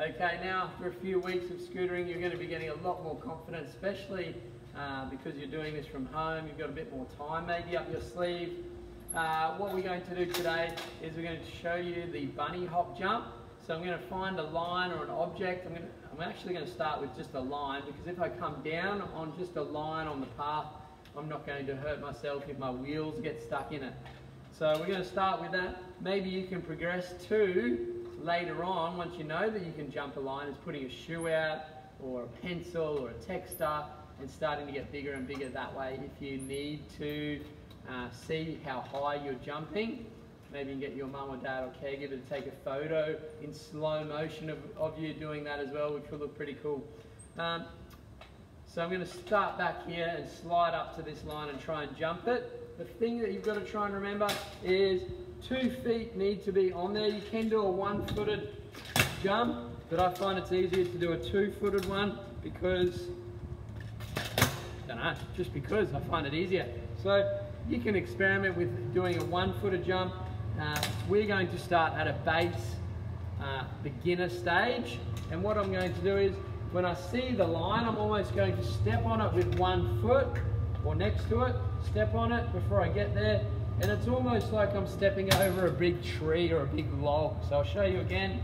Okay, now after a few weeks of scootering, you're going to be getting a lot more confident, especially because you're doing this from home. You've got a bit more time maybe up your sleeve. What we're going to do today is we're going to show you the bunny hop jump. So I'm going to find a line or an object. I'm actually going to start with just a line, because if I come down on just a line on the path, I'm not going to hurt myself if my wheels get stuck in it. So we're going to start with that. Maybe you can progress to later on, once you know that you can jump a line, is putting a shoe out or a pencil or a texter and starting to get bigger and bigger that way. If you need to see how high you're jumping, maybe you can get your mum or dad or caregiver to take a photo in slow motion of you doing that as well, which will look pretty cool. So I'm going to start back here and slide up to this line and try and jump it. The thing that you've got to try and remember is 2 feet need to be on there. You can do a 1-footed jump, but I find it's easier to do a 2-footed one because, I don't know, just because I find it easier. So you can experiment with doing a 1-footed jump. We're going to start at a base beginner stage, and what I'm going to do is, when I see the line, I'm almost going to step on it with 1 foot or next to it, step on it before I get there, and it's almost like I'm stepping over a big tree or a big log. So I'll show you again.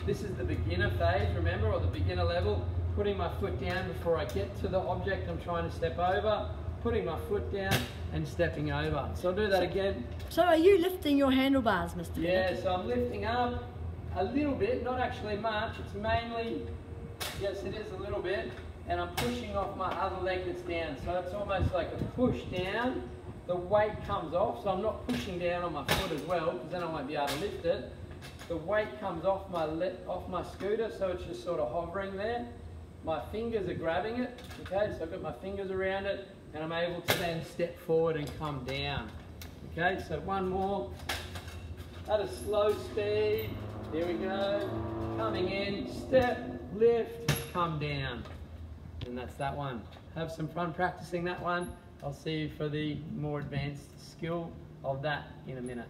This is the beginner phase, remember, or the beginner level. Putting my foot down before I get to the object I'm trying to step over, putting my foot down and stepping over. So I'll do that again. So are you lifting your handlebars, Mr. Yeah, Bennett? so I'm lifting up a little bit, not actually much. It's mainly, yes it is a little bit, and I'm pushing off my other leg that's down. So it's almost like a push down. The weight comes off, so I'm not pushing down on my foot as well, because then I won't be able to lift it. The weight comes off my scooter, so it's just sort of hovering there. My fingers are grabbing it, okay, so I've got my fingers around it, and I'm able to then step forward and come down. Okay, so one more, at a slow speed, here we go, coming in, step, lift, come down. And that's that one. Have some fun practicing that one. I'll see you for the more advanced skill of that in a minute.